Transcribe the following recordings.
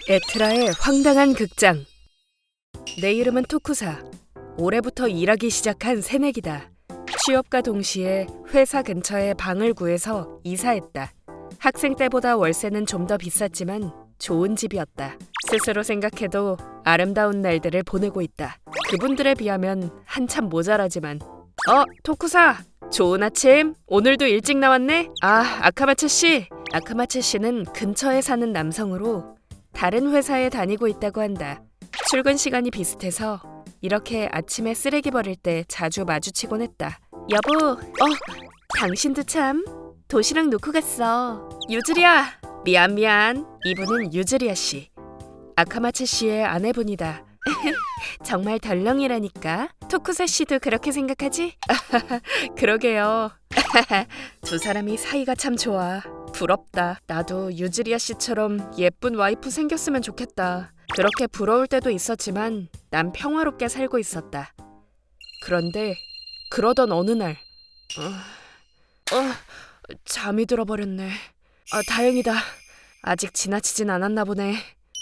에트라의 황당한 극장. 내 이름은 토쿠사. 올해부터 일하기 시작한 새내기다. 취업과 동시에 회사 근처에 방을 구해서 이사했다. 학생 때보다 월세는 좀 더 비쌌지만 좋은 집이었다. 스스로 생각해도 아름다운 날들을 보내고 있다. 그분들에 비하면 한참 모자라지만. 토쿠사! 좋은 아침! 오늘도 일찍 나왔네? 아카마츠 씨! 아카마츠 씨는 근처에 사는 남성으로 다른 회사에 다니고 있다고 한다. 출근 시간이 비슷해서 이렇게 아침에 쓰레기 버릴 때 자주 마주치곤 했다. 여보, 당신도 참 도시락 놓고 갔어. 유즈리야! 미안. 이분은 유즈리아 씨. 아카마츠 씨의 아내분이다. 정말 덜렁이라니까. 토쿠사 씨도 그렇게 생각하지? 그러게요. 두 사람이 사이가 참 좋아. 부럽다. 나도 유즈리아 씨처럼 예쁜 와이프 생겼으면 좋겠다. 그렇게 부러울 때도 있었지만 난 평화롭게 살고 있었다. 그런데 그러던 어느 날 잠이 들어버렸네. 다행이다. 아직 지나치진 않았나 보네.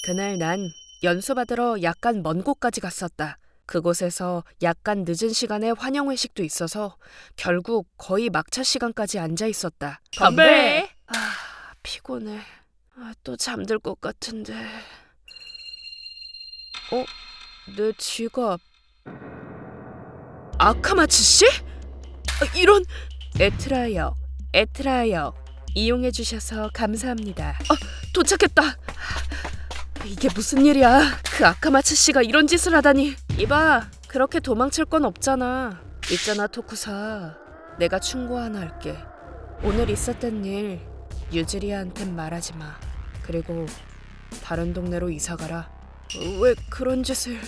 그날 난 연수받으러 약간 먼 곳까지 갔었다. 그곳에서 약간 늦은 시간에 환영회식도 있어서 결국 거의 막차 시간까지 앉아 있었다. 건배! 피곤해. 또 잠들 것 같은데. 내 지갑. 아카마츠 씨? 이런. 에트라역. 이용해 주셔서 감사합니다. 도착했다. 이게 무슨 일이야? 그 아카마츠 씨가 이런 짓을 하다니. 이봐, 그렇게 도망칠 건 없잖아. 있잖아 토쿠사. 내가 충고 하나 할게. 오늘 있었던 일 유즈리아한텐 말하지 마. 그리고 다른 동네로 이사가라. 왜 그런 짓을?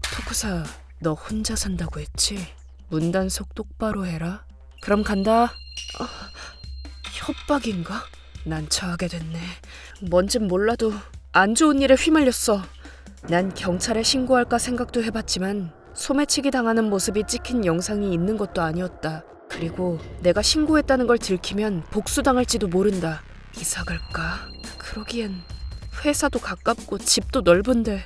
토쿠사, 너 혼자 산다고 했지? 문단속 똑바로 해라. 그럼 간다. 협박인가? 난처하게 됐네. 뭔진 몰라도 안 좋은 일에 휘말렸어. 난 경찰에 신고할까 생각도 해봤지만 소매치기 당하는 모습이 찍힌 영상이 있는 것도 아니었다. 그리고 내가 신고했다는 걸 들키면 복수당할지도 모른다. 이사 갈까? 그러기엔 회사도 가깝고 집도 넓은데.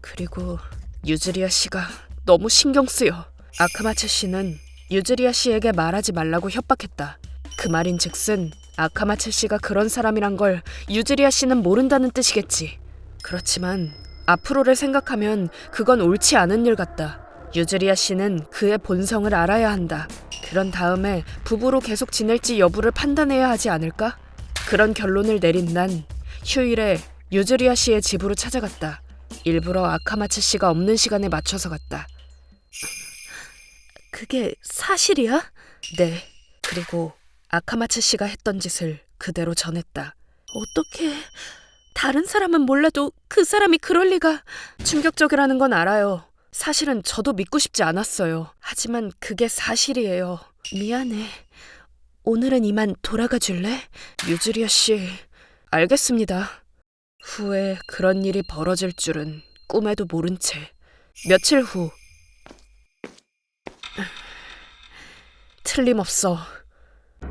그리고 유즈리아 씨가 너무 신경 쓰여. 아카마츠 씨는 유즈리아 씨에게 말하지 말라고 협박했다. 그 말인즉슨 아카마츠 씨가 그런 사람이란 걸 유즈리아 씨는 모른다는 뜻이겠지. 그렇지만 앞으로를 생각하면 그건 옳지 않은 일 같다. 유즈리아 씨는 그의 본성을 알아야 한다. 그런 다음에 부부로 계속 지낼지 여부를 판단해야 하지 않을까? 그런 결론을 내린 난 휴일에 유즈리아 씨의 집으로 찾아갔다. 일부러 아카마츠 씨가 없는 시간에 맞춰서 갔다. 그게 사실이야? 네. 그리고 아카마츠 씨가 했던 짓을 그대로 전했다. 어떻게? 다른 사람은 몰라도 그 사람이 그럴 리가. 충격적이라는 건 알아요. 사실은 저도 믿고 싶지 않았어요. 하지만 그게 사실이에요. 미안해. 오늘은 이만 돌아가 줄래? 유즈리아 씨. 알겠습니다. 후에 그런 일이 벌어질 줄은 꿈에도 모른 채. 며칠 후. 틀림없어.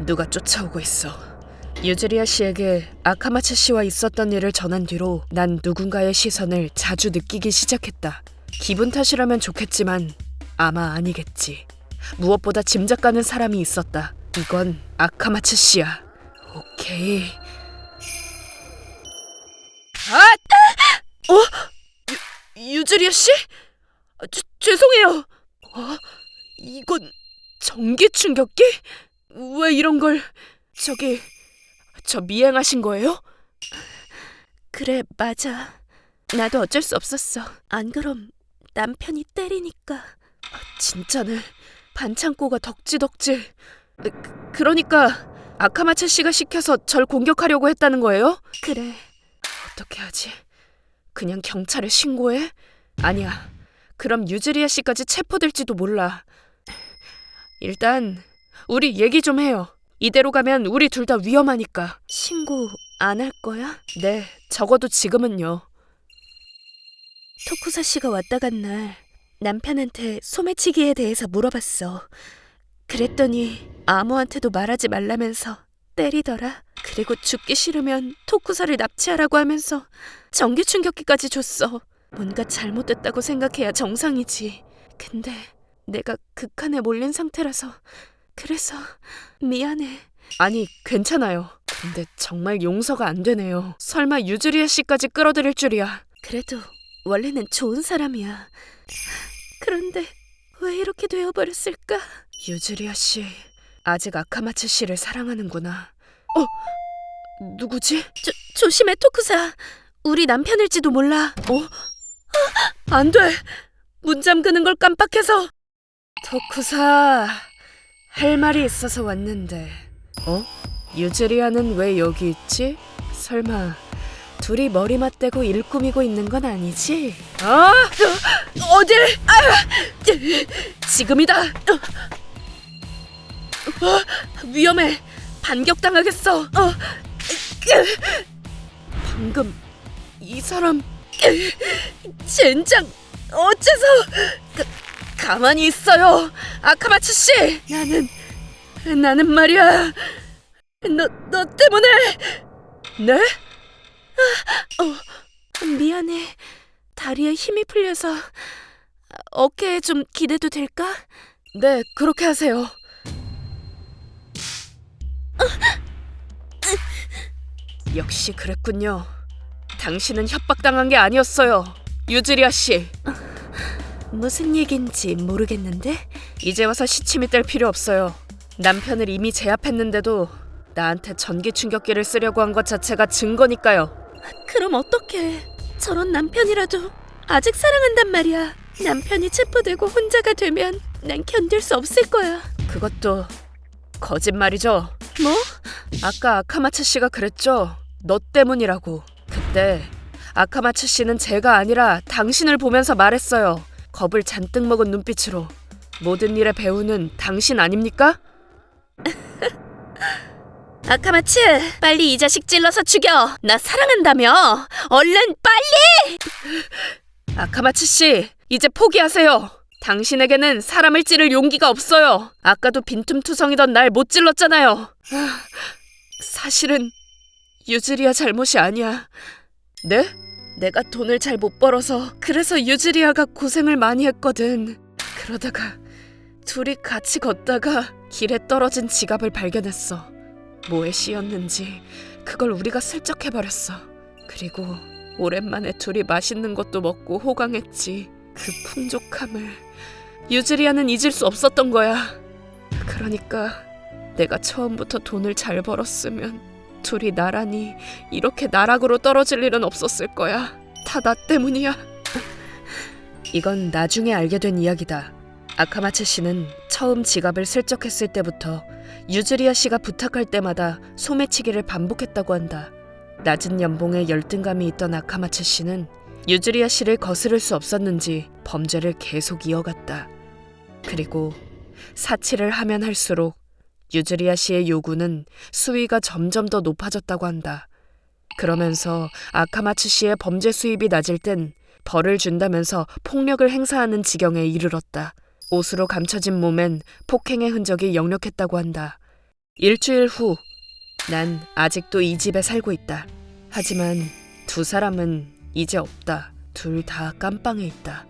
누가 쫓아오고 있어. 유즈리아 씨에게 아카마츠 씨와 있었던 일을 전한 뒤로 난 누군가의 시선을 자주 느끼기 시작했다. 기분 탓이라면 좋겠지만 아마 아니겠지. 무엇보다 짐작 가는 사람이 있었다. 이건 아카마츠 씨야. 오케이. 유즈리아 씨? 죄송해요. 이건 전기 충격기? 왜 이런 걸? 저 미행하신 거예요? 그래, 맞아. 나도 어쩔 수 없었어. 안 그럼 남편이 때리니까. 진짜네. 반창고가 덕지덕지. 그러니까 아카마츠 씨가 시켜서 절 공격하려고 했다는 거예요? 그래. 어떻게 하지? 그냥 경찰에 신고해? 아니야. 그럼 유즈리아 씨까지 체포될지도 몰라. 일단 우리 얘기 좀 해요. 이대로 가면 우리 둘 다 위험하니까. 신고 안 할 거야? 네, 적어도 지금은요. 토쿠사 씨가 왔다 간 날 남편한테 소매치기에 대해서 물어봤어. 그랬더니 아무한테도 말하지 말라면서 때리더라. 그리고 죽기 싫으면 토쿠사를 납치하라고 하면서 전기 충격기까지 줬어. 뭔가 잘못됐다고 생각해야 정상이지. 근데 내가 극한에 몰린 상태라서. 그래서 미안해. 아니, 괜찮아요. 근데 정말 용서가 안 되네요. 설마 유즈리아 씨까지 끌어들일 줄이야. 그래도 원래는 좋은 사람이야. 그런데 왜 이렇게 되어버렸을까? 유즈리아 씨, 아직 아카마츠 씨를 사랑하는구나. 누구지? 조심해, 토쿠사. 우리 남편일지도 몰라. 안 돼. 문 잠그는 걸 깜빡해서. 토쿠사, 할 말이 있어서 왔는데. 유즈리아는 왜 여기 있지? 설마 둘이 머리 맞대고 일 꾸미고 있는 건 아니지? 어딜? 지금이다. 위험해. 반격당하겠어. 방금 이 사람 젠장 어째서? 가만히 있어요, 아카마츠 씨. 나는 말이야. 너 때문에. 네? 미안해. 다리에 힘이 풀려서. 어깨에 좀 기대도 될까? 네, 그렇게 하세요. 역시 그랬군요. 당신은 협박당한 게 아니었어요, 유즈리아 씨. 무슨 얘긴지 모르겠는데? 이제 와서 시침이 뗄 필요 없어요. 남편을 이미 제압했는데도 나한테 전기 충격기를 쓰려고 한 것 자체가 증거니까요. 그럼 어떡해. 저런 남편이라도 아직 사랑한단 말이야. 남편이 체포되고 혼자가 되면 난 견딜 수 없을 거야. 그것도 거짓말이죠? 뭐? 아까 아카마츠 씨가 그랬죠? 너 때문이라고. 그때 아카마츠 씨는 제가 아니라 당신을 보면서 말했어요. 겁을 잔뜩 먹은 눈빛으로. 모든 일의 배우는 당신 아닙니까? 아카마츠, 빨리 이 자식 찔러서 죽여. 나 사랑한다며. 얼른 빨리. 아카마츠 씨, 이제 포기하세요. 당신에게는 사람을 찌를 용기가 없어요. 아까도 빈틈투성이던 날 못 찔렀잖아요. 사실은 유즈리아 잘못이 아니야. 네? 내가 돈을 잘 못 벌어서 그래서 유즈리아가 고생을 많이 했거든. 그러다가 둘이 같이 걷다가 길에 떨어진 지갑을 발견했어. 뭐에 씌였는지 그걸 우리가 슬쩍 해버렸어. 그리고 오랜만에 둘이 맛있는 것도 먹고 호강했지. 그 풍족함을 유즈리아는 잊을 수 없었던 거야. 그러니까 내가 처음부터 돈을 잘 벌었으면 둘이 나란히 이렇게 나락으로 떨어질 일은 없었을 거야. 다 나 때문이야. 이건 나중에 알게 된 이야기다. 아카마츠 씨는 처음 지갑을 슬쩍 했을 때부터 유즈리아 씨가 부탁할 때마다 소매치기를 반복했다고 한다. 낮은 연봉에 열등감이 있던 아카마츠 씨는 유즈리아 씨를 거스를 수 없었는지 범죄를 계속 이어갔다. 그리고 사치를 하면 할수록 유즈리아 씨의 요구는 수위가 점점 더 높아졌다고 한다. 그러면서 아카마츠 씨의 범죄 수입이 낮을 땐 벌을 준다면서 폭력을 행사하는 지경에 이르렀다. 옷으로 감춰진 몸엔 폭행의 흔적이 역력했다고 한다. 일주일 후, 난 아직도 이 집에 살고 있다. 하지만 두 사람은 이제 없다. 둘 다 깜빵에 있다.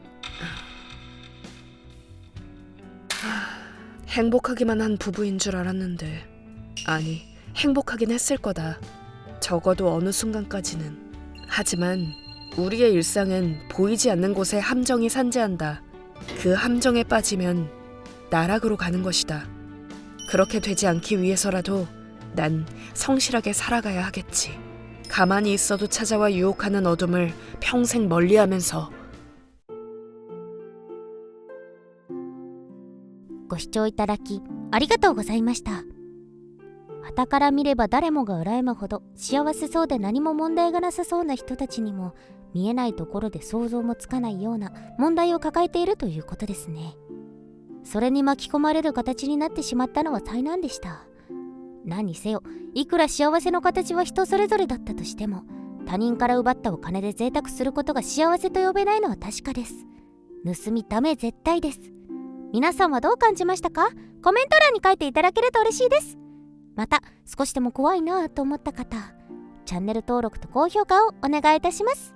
행복하기만 한 부부인 줄 알았는데, 아니, 행복하긴 했을 거다. 적어도 어느 순간까지는. 하지만 우리의 일상엔 보이지 않는 곳에 함정이 산재한다. 그 함정에 빠지면 나락으로 가는 것이다. 그렇게 되지 않기 위해서라도 난 성실하게 살아가야 하겠지. 가만히 있어도 찾아와 유혹하는 어둠을 평생 멀리하면서. ご視聴いただきありがとうございました。傍から見れば誰もが羨むほど幸せそうで何も問題がなさそうな人たちにも見えないところで想像もつかないような問題を抱えているということですね。それに巻き込まれる形になってしまったのは災難でした。何にせよ、いくら幸せの形は人それぞれだったとしても、他人から奪ったお金で贅沢することが幸せと呼べないのは確かです。盗みダメ絶対です。皆さんはどう感じましたか？コメント欄に書いていただけると嬉しいです。また少しでも怖いなと思った方、チャンネル登録と高評価をお願いいたします。